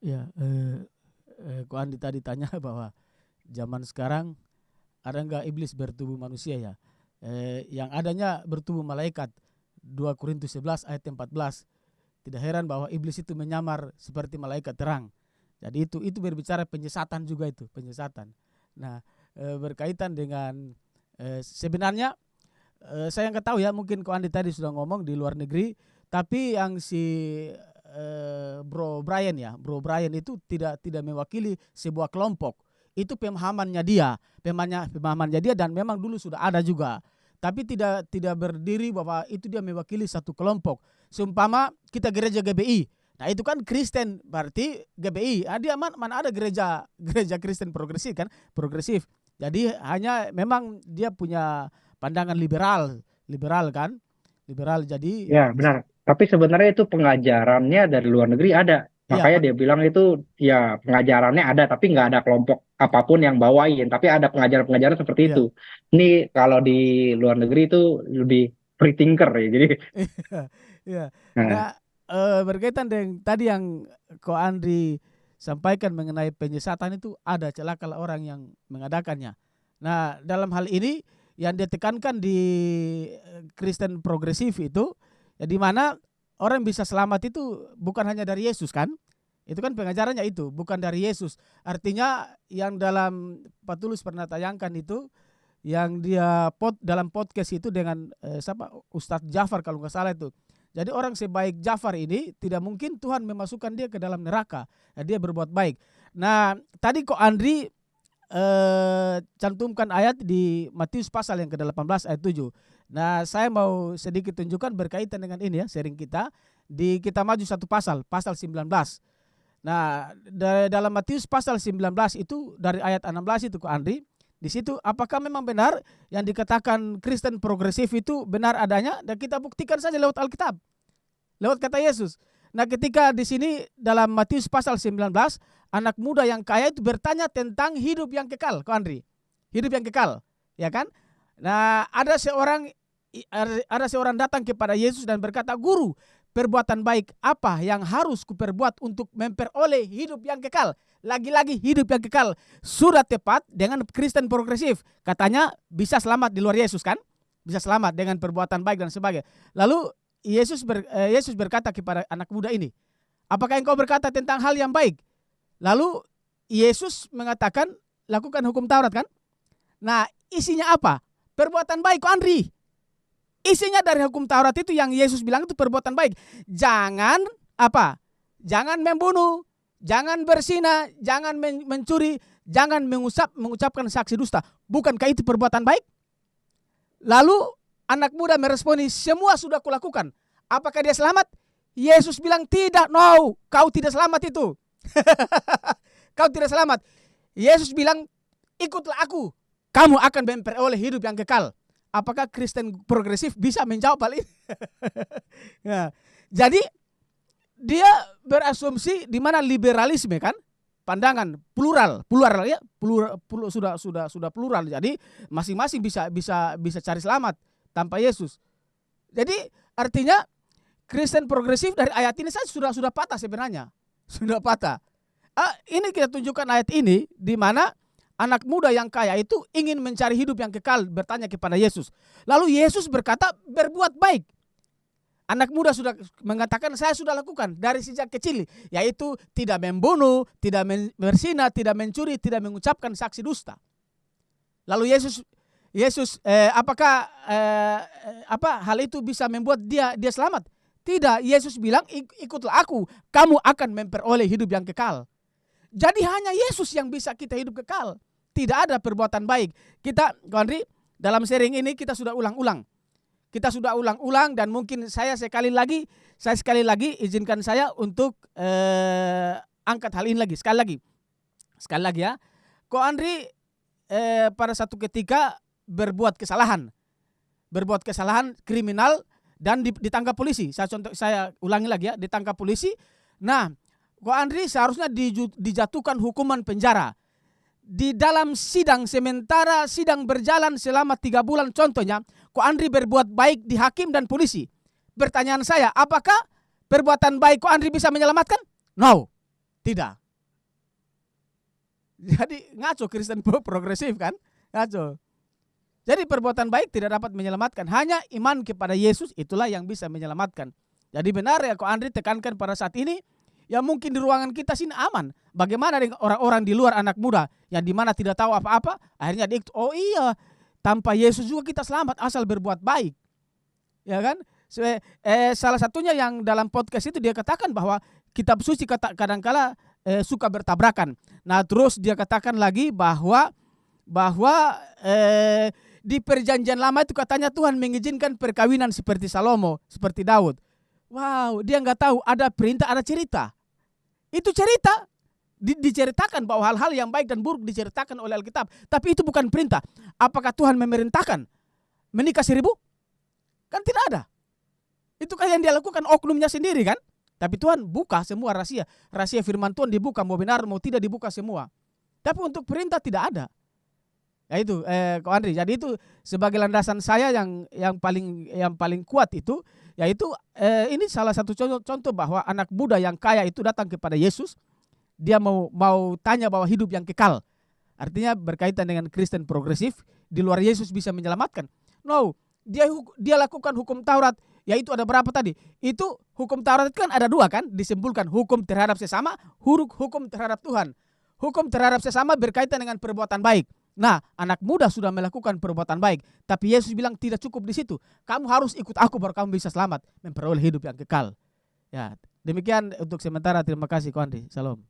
Ya, Ko Andi tadi tanya bahwa zaman sekarang ada nggak iblis bertubuh manusia ya? Yang adanya bertubuh malaikat. 2 Korintus 11 ayat 14. Tidak heran bahwa iblis itu menyamar seperti malaikat terang. Jadi itu berbicara penyesatan juga, itu penyesatan. Nah, berkaitan dengan sebenarnya saya nggak tahu ya, mungkin Ko Andi tadi sudah ngomong di luar negeri, tapi yang si Bro Brian itu tidak mewakili sebuah kelompok. Itu pemahamannya dia, dan memang dulu sudah ada juga. Tapi tidak berdiri bahwa itu dia mewakili satu kelompok. Seumpama kita gereja GBI. Nah, itu kan Kristen, berarti GBI. Dia mana ada gereja Kristen progresif kan? Progresif. Jadi hanya memang dia punya pandangan liberal kan? Liberal, jadi Ya, benar. Tapi sebenarnya itu pengajarannya dari luar negeri ada. ya, Makanya dia bilang itu ya pengajarannya ada, tapi nggak ada kelompok apapun yang bawain. Tapi ada pengajaran-pengajaran seperti itu. ya. Ini kalau di luar negeri itu lebih free thinker ya. Jadi, Ya. nah, Nah, berkaitan dengan tadi yang Ko Andri sampaikan mengenai penyesatan, itu ada celakalah orang yang mengadakannya. Nah, dalam hal ini yang ditekankan di Kristen progresif itu, ya, di mana orang bisa selamat itu bukan hanya dari Yesus kan? Itu kan pengajarannya, itu bukan dari Yesus. Artinya yang dalam Pak Tulus pernah tayangkan itu, yang dia dalam podcast itu dengan siapa, Ustadz Jafar kalau nggak salah itu. Jadi orang sebaik Jafar ini tidak mungkin Tuhan memasukkan dia ke dalam neraka. Ya, dia berbuat baik. Nah, tadi kok Andri cantumkan ayat di Matius pasal yang ke-18 ayat 7. Nah, saya mau sedikit tunjukkan berkaitan dengan ini ya, sharing kita. Kita maju satu pasal 19. Nah, dalam Matius pasal 19 itu dari ayat 16 itu kok Andri. Di situ apakah memang benar yang dikatakan Kristen progresif itu benar adanya, dan kita buktikan saja lewat Alkitab, lewat kata Yesus. Nah, ketika di sini dalam Matius pasal 19, anak muda yang kaya itu bertanya tentang hidup yang kekal, Ko Andri. Hidup yang kekal, ya kan? Nah, ada seorang datang kepada Yesus dan berkata, "Guru, perbuatan baik apa yang harus kuperbuat untuk memperoleh hidup yang kekal?" Lagi-lagi hidup yang kekal. Sudah tepat dengan Kristen progresif. Katanya bisa selamat di luar Yesus kan? Bisa selamat dengan perbuatan baik dan sebagainya. Lalu Yesus berkata kepada anak muda ini, "Apakah engkau berkata tentang hal yang baik?" Lalu Yesus mengatakan, "Lakukan hukum Taurat," kan? Nah, isinya apa? Perbuatan baik, Andri. Isinya dari hukum Taurat itu yang Yesus bilang itu perbuatan baik. Jangan apa? Jangan membunuh, jangan berzina, jangan mencuri, jangan mengucapkan saksi dusta. Bukankah itu perbuatan baik? Lalu anak muda meresponi, "Semua sudah kulakukan." Apakah dia selamat? Yesus bilang, "Tidak, no, kau tidak selamat itu." Kau tidak selamat. Yesus bilang, "Ikutlah aku, kamu akan memperoleh hidup yang kekal." Apakah Kristen progresif bisa menjawab hal ini? Nah, jadi dia berasumsi di mana liberalisme kan, pandangan plural ya, sudah plural. Jadi masing-masing bisa cari selamat tanpa Yesus. Jadi artinya Kristen progresif dari ayat ini saja sudah patah sebenarnya. Sudah patah. Ini kita tunjukkan ayat ini di mana anak muda yang kaya itu ingin mencari hidup yang kekal, bertanya kepada Yesus. Lalu Yesus berkata, "Berbuat baik." Anak muda sudah mengatakan, "Saya sudah lakukan dari sejak kecil, yaitu tidak membunuh, tidak berzina, tidak mencuri, tidak mengucapkan saksi dusta." Lalu Yesus apakah hal itu bisa membuat dia selamat? Tidak. Yesus bilang, "Ikutlah aku, kamu akan memperoleh hidup yang kekal." Jadi hanya Yesus yang bisa kita hidup kekal. Tidak ada perbuatan baik. Kita, Andri, dalam sharing ini kita sudah ulang-ulang. Kita sudah ulang-ulang, dan mungkin saya sekali lagi izinkan saya untuk angkat hal ini lagi. Sekali lagi ya. Ko Andri pada satu ketika berbuat kesalahan kriminal dan ditangkap polisi. Saya ulangi lagi ya, ditangkap polisi. Nah, Ko Andri seharusnya dijatuhkan hukuman penjara. Di dalam sidang, sementara sidang berjalan selama 3 bulan contohnya, Ko Andri berbuat baik di hakim dan polisi. Pertanyaan saya, apakah perbuatan baik Ko Andri bisa menyelamatkan? No. Tidak. Jadi ngaco Kristen progresif kan? Ngaco. Jadi perbuatan baik tidak dapat menyelamatkan. Hanya iman kepada Yesus itulah yang bisa menyelamatkan. Jadi benar ya Ko Andri tekankan pada saat ini, ya mungkin di ruangan kita sini aman. Bagaimana dengan orang-orang di luar anak muda yang dimana tidak tahu apa-apa, akhirnya dia, oh iya, tanpa Yesus juga kita selamat asal berbuat baik. Ya kan? Salah satunya yang dalam podcast itu dia katakan bahwa kitab suci kadangkala suka bertabrakan. Nah terus dia katakan lagi bahwa di perjanjian lama itu katanya Tuhan mengizinkan perkawinan seperti Salomo, seperti Daud. Wow, dia nggak tahu ada perintah, ada cerita. Itu cerita diceritakan bahwa hal-hal yang baik dan buruk diceritakan oleh Alkitab. Tapi itu bukan perintah. Apakah Tuhan memerintahkan menikah 1000? Kan tidak ada. Itu kan yang dia lakukan oknumnya sendiri kan. Tapi Tuhan buka semua rahasia. Rahasia firman Tuhan dibuka, mau benar mau tidak dibuka semua. Tapi untuk perintah tidak ada. Ya itu Ko Andri. Jadi itu sebagai landasan saya yang paling kuat itu, yaitu ini salah satu contoh bahwa anak muda yang kaya itu datang kepada Yesus. Dia mau tanya bahwa hidup yang kekal. Artinya berkaitan dengan Kristen progresif, di luar Yesus bisa menyelamatkan. No, dia lakukan hukum Taurat, yaitu ada berapa tadi? Itu hukum Taurat kan ada 2 kan? Disimpulkan hukum terhadap sesama, hukum terhadap Tuhan. Hukum terhadap sesama berkaitan dengan perbuatan baik. Nah, anak muda sudah melakukan perbuatan baik, tapi Yesus bilang tidak cukup di situ. Kamu harus ikut aku baru kamu bisa selamat, memperoleh hidup yang kekal. Ya, demikian untuk sementara. Terima kasih Ko Andri. Salam.